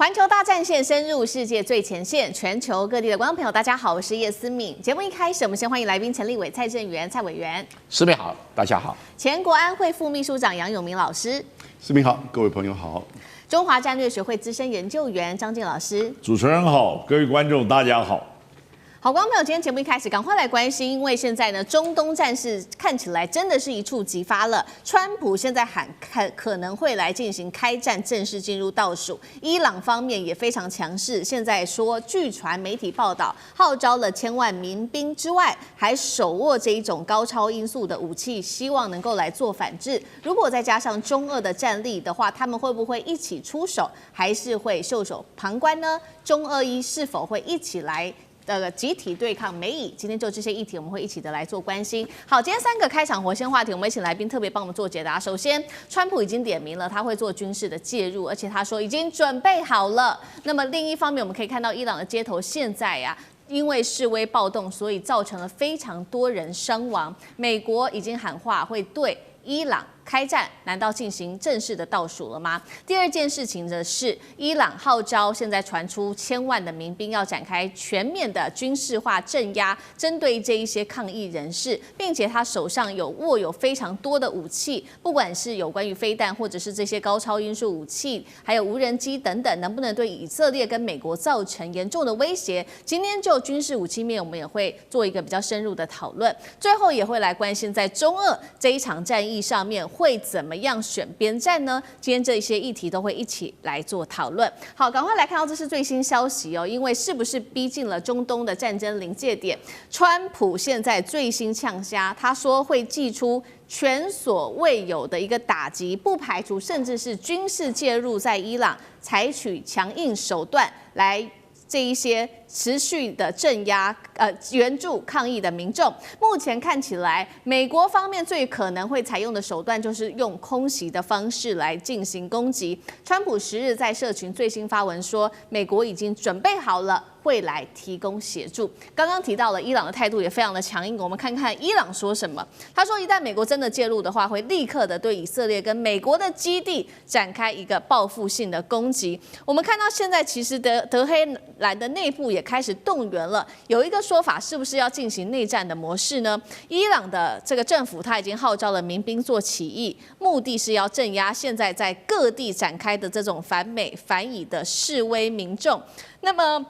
环球大战线深入世界最前线，全球各地的观众朋友，大家好，我是叶思敏。节目一开始，我们先欢迎来宾陈立伟、蔡正元、蔡委员。思敏好，大家好。前国安会副秘书长杨永明老师。思敏好，各位朋友好。中华战略学会资深研究员张晋老师。主持人好，各位观众大家好。好，观众朋友，今天节目一开始，赶快来关心，因为现在呢，中东战事看起来真的是一触即发了。川普现在可能会来进行开战，正式进入倒数。伊朗方面也非常强势，现在说据传媒体报道，号召了1000万民兵之外，还手握这一种高超音速的武器，希望能够来做反制。如果再加上中俄的战力的话，他们会不会一起出手，还是会袖手旁观呢？中俄伊是否会一起来集体对抗美以？今天就这些议题，我们会一起的来做关心。好，今天3个开场活鲜话题，我们请来宾特别帮我们做解答。首先，川普已经点名了，他会做军事的介入，而且他说已经准备好了。那么另一方面，我们可以看到伊朗的街头现在因为示威暴动，所以造成了非常多人伤亡。美国已经喊话会对伊朗开战，难道进行正式的倒数了吗？第二件事情的是，伊朗号召现在传出1000万的民兵要展开全面的军事化镇压，针对这一些抗议人士，并且他手上握有非常多的武器，不管是有关于飞弹，或者是这些高超音速武器，还有无人机等等，能不能对以色列跟美国造成严重的威胁？今天就军事武器面，我们也会做一个比较深入的讨论。最后也会来关心在中俄这一场战役上面会怎么样选边站呢？今天这一些议题都会一起来做讨论。好，赶快来看到这是最新消息哦，因为是不是逼近了中东的战争临界点？川普现在最新呛虾，他说会祭出前所未有的一个打击，不排除甚至是军事介入，在伊朗采取强硬手段来这一些持续的镇压援助抗议的民众。目前看起来，美国方面最可能会采用的手段就是用空袭的方式来进行攻击。川普10日在社群最新发文说，美国已经准备好了，会来提供协助。刚刚提到了伊朗的态度也非常的强硬，我们看看伊朗说什么。他说，一旦美国真的介入的话，会立刻的对以色列跟美国的基地展开一个报复性的攻击。我们看到现在其实德黑兰的内部也开始动员了，有一个说法是不是要进行内战的模式呢？伊朗的这个政府他已经号召了民兵做起义，目的是要镇压现在在各地展开的这种反美反以的示威民众。那么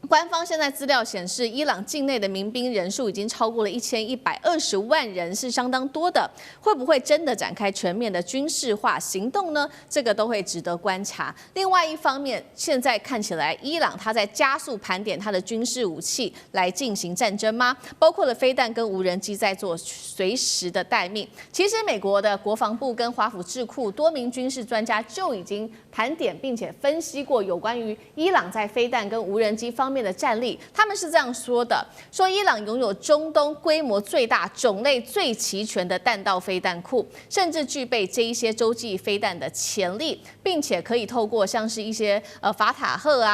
官方现在资料显示，伊朗境内的民兵人数已经超过了1120万人，是相当多的。会不会真的展开全面的军事化行动呢？这个都会值得观察。另外一方面，现在看起来伊朗它在加速盘点它的军事武器来进行战争吗？包括了飞弹跟无人机在做随时的待命。其实美国的国防部跟华府智库多名军事专家就已经盘点并且分析过有关于伊朗在飞弹跟无人机方面的战力。他们是这样说的，说伊朗拥有中东规模最大、种类最齐全的弹道飞弹库，甚至具备这一些洲际飞弹的潜力，并且可以透过像是一些法塔赫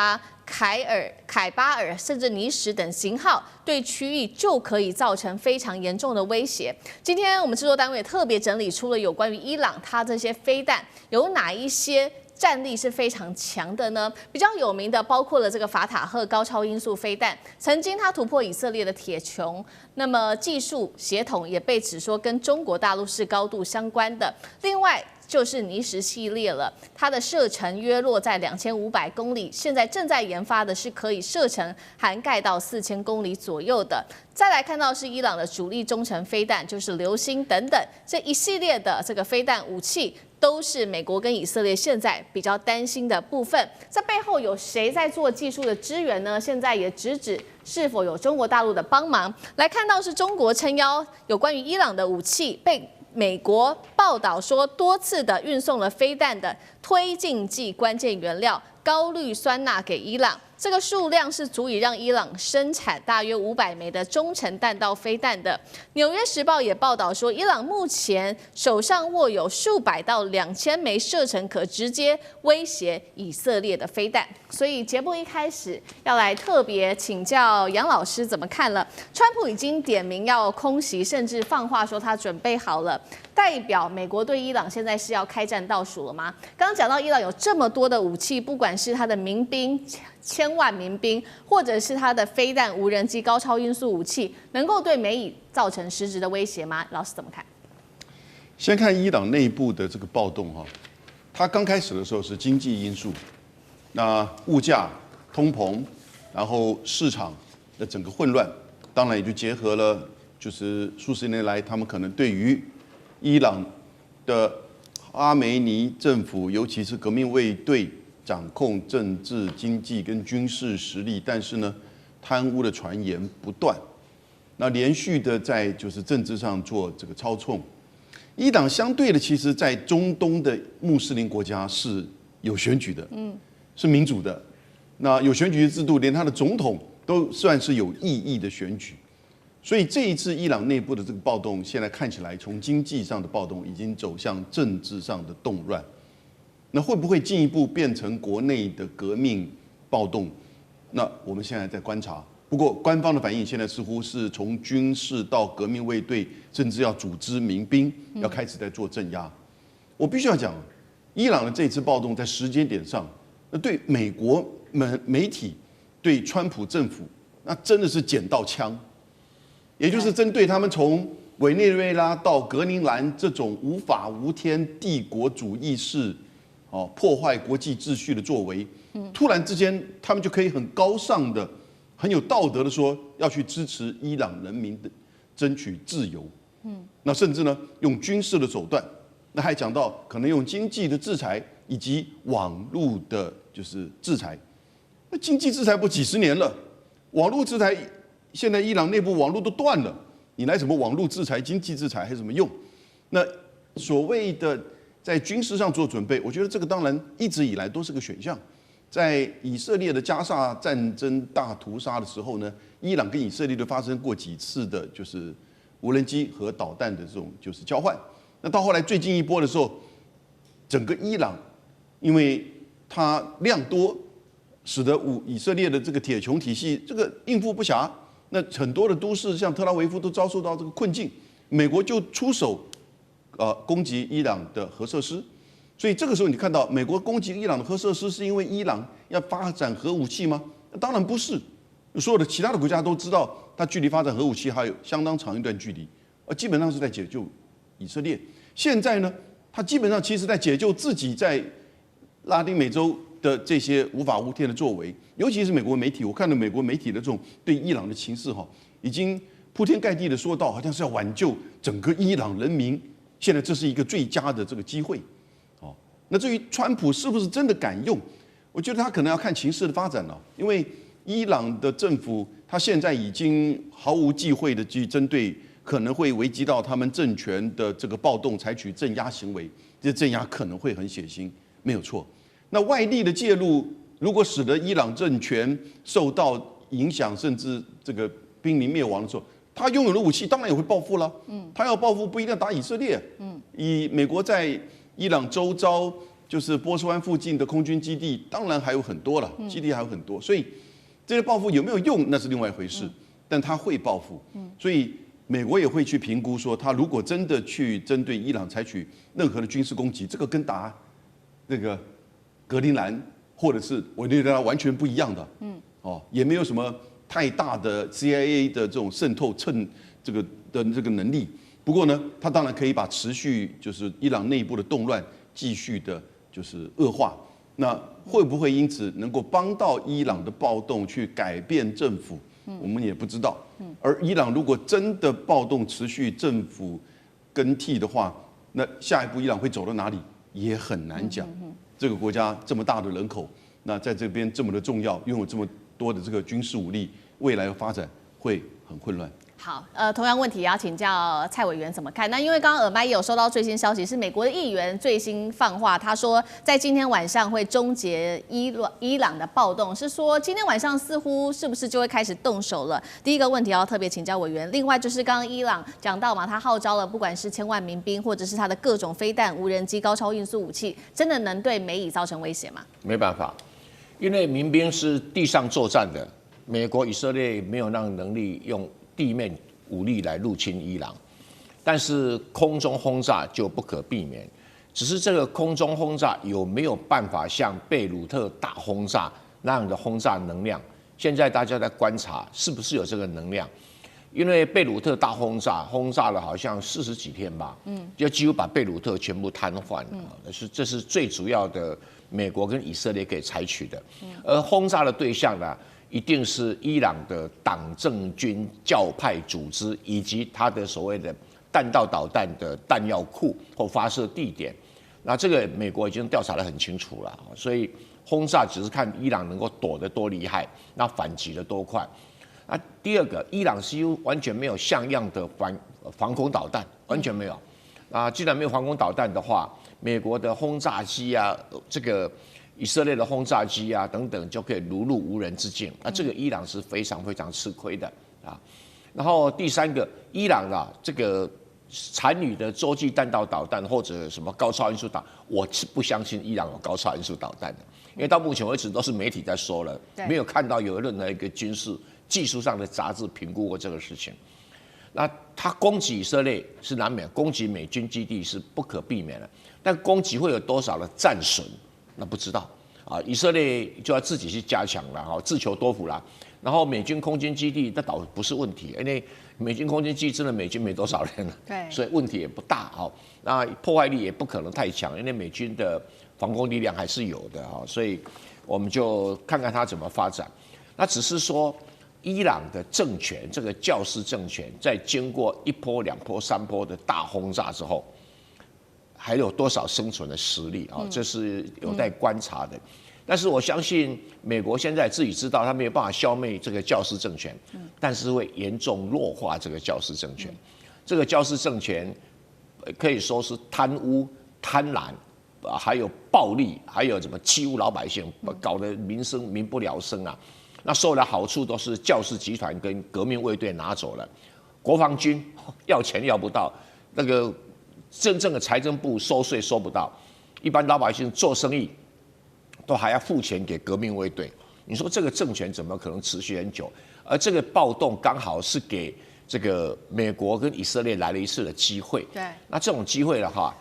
凯巴尔甚至尼什等型号，对区域就可以造成非常严重的威胁。今天我们制作单位也特别整理出了有关于伊朗它这些飞弹有哪一些战力是非常强的呢？比较有名的包括了这个法塔赫高超音速飞弹，曾经它突破以色列的铁穹，那么技术协同也被指说跟中国大陆是高度相关的。另外就是尼什系列了，它的射程约落在2500公里，现在正在研发的是可以射程涵盖到4000公里左右的。再来看到是伊朗的主力中程飞弹，就是流星等等，这一系列的这个飞弹武器都是美国跟以色列现在比较担心的部分。这背后有谁在做技术的支援呢？现在也直指是否有中国大陆的帮忙。来看到是中国撑腰，有关于伊朗的武器被美国报道说多次的运送了飞弹的推进剂关键原料高氯酸钠给伊朗，这个数量是足以让伊朗生产大约500枚的中程弹道飞弹的。纽约时报也报道说，伊朗目前手上握有数百到2000枚射程可直接威胁以色列的飞弹。所以节目一开始要来特别请教杨老师怎么看了？川普已经点名要空袭，甚至放话说他准备好了。代表美国对伊朗现在是要开战倒数了吗？刚刚讲到伊朗有这么多的武器，不管是他的民兵1000万民兵，或者是他的飞弹、无人机、高超音速武器，能够对美以造成实质的威胁吗？老师怎么看？先看伊朗内部的这个暴动哈，它刚开始的时候是经济因素，那物价、通膨，然后市场的整个混乱，当然也就结合了就是数十年来他们可能对于伊朗的哈梅尼政府，尤其是革命卫队掌控政治、经济跟军事实力，但是呢，贪污的传言不断，那连续的在就是政治上做这个操纵。伊朗相对的，其实在中东的穆斯林国家是有选举的，是民主的，那有选举制度，连他的总统都算是有意义的选举。所以这一次伊朗内部的这个暴动，现在看起来从经济上的暴动已经走向政治上的动乱。那会不会进一步变成国内的革命暴动？那我们现在在观察。不过官方的反应现在似乎是从军事到革命卫队，甚至要组织民兵，要开始在做镇压。我必须要讲，伊朗的这次暴动在时间点上，那对美国媒体、对川普政府，那真的是捡到枪。也就是针对他们从委内瑞拉到格陵兰这种无法无天帝国主义式，破坏国际秩序的作为，突然之间他们就可以很高尚的、很有道德的说要去支持伊朗人民的争取自由，那甚至呢用军事的手段，那还讲到可能用经济的制裁以及网络的就是制裁，那经济制裁不几十年了，网络制裁。现在伊朗内部网络都断了，你来什么网络制裁、经济制裁还有什么用？那所谓的在军事上做准备，我觉得这个当然一直以来都是个选项。在以色列的加沙战争大屠杀的时候呢，伊朗跟以色列都发生过几次的就是无人机和导弹的这种就是交换。那到后来最近一波的时候，整个伊朗因为它量多，使得以色列的这个铁穹体系这个应付不暇。那很多的都市，像特拉维夫都遭受到这个困境，美国就出手，攻击伊朗的核设施。所以这个时候你看到美国攻击伊朗的核设施，是因为伊朗要发展核武器吗？当然不是。所有的其他的国家都知道，它距离发展核武器还有相当长一段距离，基本上是在解救以色列。现在呢，它基本上其实在解救自己在拉丁美洲的这些无法无天的作为，尤其是美国媒体，我看到美国媒体的这种对伊朗的情势已经铺天盖地的说到，好像是要挽救整个伊朗人民。现在这是一个最佳的这个机会，那至于川普是不是真的敢用，我觉得他可能要看情势的发展了。因为伊朗的政府，他现在已经毫无忌讳的去针对可能会危及到他们政权的这个暴动，采取镇压行为，这镇压可能会很血腥，没有错。那外力的介入，如果使得伊朗政权受到影响，甚至这个濒临灭亡的时候，他拥有的武器当然也会报复了。他要报复不一定要打以色列。以美国在伊朗周遭，就是波斯湾附近的空军基地，当然还有很多了，基地还有很多。所以这些报复有没有用，那是另外一回事。但他会报复。所以美国也会去评估说，他如果真的去针对伊朗采取任何的军事攻击，这个跟打那个格陵兰或者是委内瑞拉完全不一样的，也没有什么太大的 CIA 的这种渗透这个能力。不过呢，他当然可以把持续就是伊朗内部的动乱继续的就是恶化。那会不会因此能够帮到伊朗的暴动去改变政府？我们也不知道。而伊朗如果真的暴动持续，政府更替的话，那下一步伊朗会走到哪里也很难讲。这个国家这么大的人口，那在这边这么的重要，拥有这么多的这个军事武力，未来的发展会很混乱。好，同样问题也要请教蔡委员怎么看？那因为刚刚耳麦也有收到最新消息，是美国的议员最新放话，他说在今天晚上会终结伊朗的暴动，是说今天晚上似乎是不是就会开始动手了？第一个问题要特别请教委员。另外就是刚刚伊朗讲到嘛，他号召了不管是1000万民兵，或者是他的各种飞弹、无人机、高超音速武器，真的能对美以造成威胁吗？没办法，因为民兵是地上作战的，美国、以色列没有那个能力用地面武力来入侵伊朗，但是空中轰炸就不可避免。只是这个空中轰炸有没有办法像贝鲁特大轰炸那样的轰炸能量？现在大家在观察是不是有这个能量。因为贝鲁特大轰炸了好像40几天吧，就几乎把贝鲁特全部瘫痪了。这是最主要的美国跟以色列可以采取的。而轰炸的对象呢，一定是伊朗的党政军教派组织以及它的所谓的弹道导弹的弹药库或发射地点。那这个美国已经调查得很清楚了，所以轰炸只是看伊朗能够躲得多厉害，那反击得多快。那第二个，伊朗几乎完全没有像样的防空导弹，完全没有。啊，既然没有防空导弹的话，美国的轰炸机啊，这个以色列的轰炸机啊等等，就可以如入无人之境。那这个伊朗是非常非常吃亏的啊。然后第三个，伊朗啊，这个残余的洲际弹道导弹或者什么高超音速导，我是不相信伊朗有高超音速导弹的，因为到目前为止都是媒体在说了，没有看到有任何一个军事技术上的杂志评估过这个事情。那他攻击以色列是难免，攻击美军基地是不可避免的，但攻击会有多少的战损，那不知道啊。以色列就要自己去加强了，哈，自求多福啦。然后美军空军基地那倒不是问题，因为美军空军基地真的美军没多少人了，对，所以问题也不大哈。那破坏力也不可能太强，因为美军的防空力量还是有的哈，所以我们就看看它怎么发展。那只是说，伊朗的政权，这个教士政权，在经过1波、2波、3波的大轰炸之后，还有多少生存的实力啊？这是有待观察的。但是我相信，美国现在自己知道，他没有办法消灭这个教士政权，但是会严重弱化这个教士政权。这个教士政权可以说是贪污、贪婪。还有暴力，还有什么欺侮老百姓，搞得民不聊生啊！那受的好处都是教士集团跟革命卫队拿走了，国防军要钱要不到，那个真正的财政部收税收不到，一般老百姓做生意都还要付钱给革命卫队。你说这个政权怎么可能持续很久？而这个暴动刚好是给这个美国跟以色列来了一次的机会。对，那这种机会的话，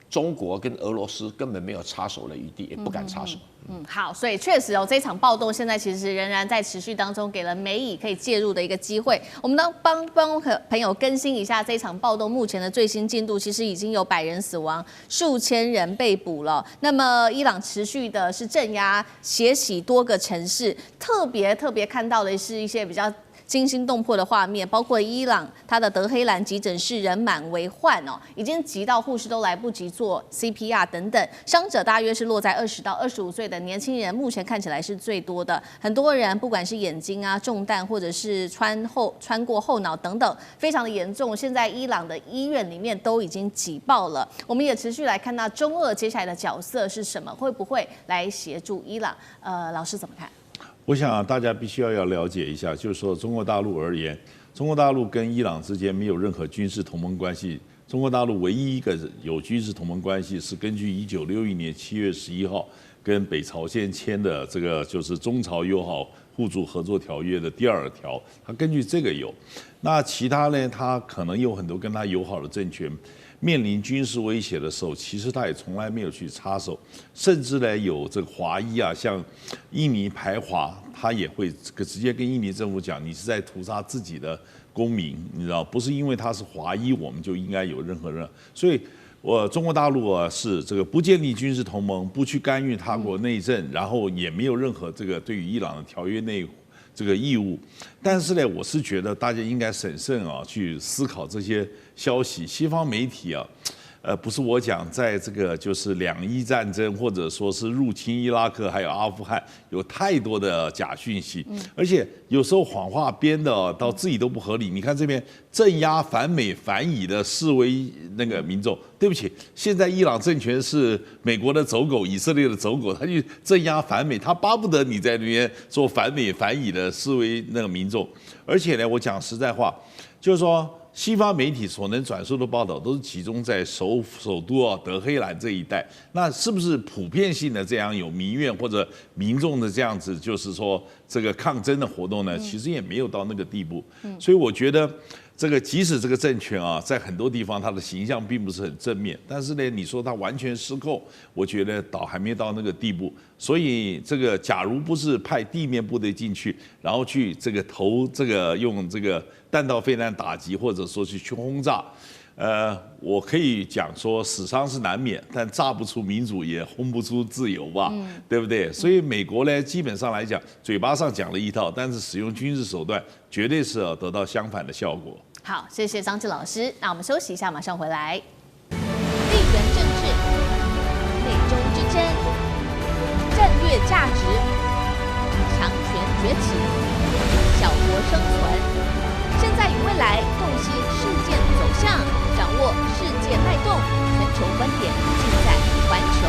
中国跟俄罗斯根本没有插手的余地，也不敢插手。好，所以确实这场暴动现在其实仍然在持续当中，给了美以可以介入的一个机会。我们帮朋友更新一下这场暴动目前的最新进度，其实已经有100人死亡，数千人被捕了。那么伊朗持续的是镇压、血洗多个城市，特别看到的是一些比较惊心动魄的画面，包括伊朗它的德黑兰急诊室人满为患已经急到护士都来不及做 CPR 等等，伤者大约是落在20到25岁的年轻人，目前看起来是最多的。很多人不管是眼睛啊中弹，或者是穿过后脑等等，非常的严重。现在伊朗的医院里面都已经挤爆了。我们也持续来看到中俄接下来的角色是什么，会不会来协助伊朗？老师怎么看？我想大家必须要了解一下，就是说中国大陆而言，中国大陆跟伊朗之间没有任何军事同盟关系。中国大陆唯一一个有军事同盟关系是根据1961年7月11号跟北朝鲜签的这个就是中朝友好互助合作条约的第2条，它根据这个有。那其他呢，它可能有很多跟它友好的政权面临军事威胁的时候，其实他也从来没有去插手，甚至呢有这个华裔啊，像印尼排华，他也会直接跟印尼政府讲，你是在屠杀自己的公民，你知道，不是因为他是华裔，我们就应该有任何人。所以，中国大陆是这个不建立军事同盟，不去干预他国内政，然后也没有任何这个对于伊朗的条约内这个义务。但是呢，我是觉得大家应该审慎去思考这些消息。西方媒体不是我讲，在这个就是两伊战争，或者说是入侵伊拉克还有阿富汗，有太多的假讯息，而且有时候谎话编的到自己都不合理。你看这边镇压反美反以的示威那个民众，对不起，现在伊朗政权是美国的走狗，以色列的走狗，他去镇压反美，他巴不得你在那边做反美反以的示威那个民众。而且呢，我讲实在话，就是说。西方媒体所能转述的报道都是集中在首都德黑兰这一带，那是不是普遍性的这样有民怨或者民众的这样子，就是说这个抗争的活动呢？其实也没有到那个地步。所以我觉得，这个即使这个政权啊，在很多地方它的形象并不是很正面，但是呢，你说它完全失控，我觉得倒还没到那个地步。所以这个假如不是派地面部队进去，然后去这个用这个弹道飞弹打击，或者说去轰炸，我可以讲说死伤是难免，但炸不出民主，也轰不出自由吧，对不对？所以美国呢，基本上来讲，嘴巴上讲了一套，但是使用军事手段，绝对是得到相反的效果。好，谢谢张志老师。那我们休息一下，马上回来。地缘政治、美中之争、战略价值、强权崛起、小国生存。现在与未来洞悉事件走向，掌握世界脉动，全球观点尽在环球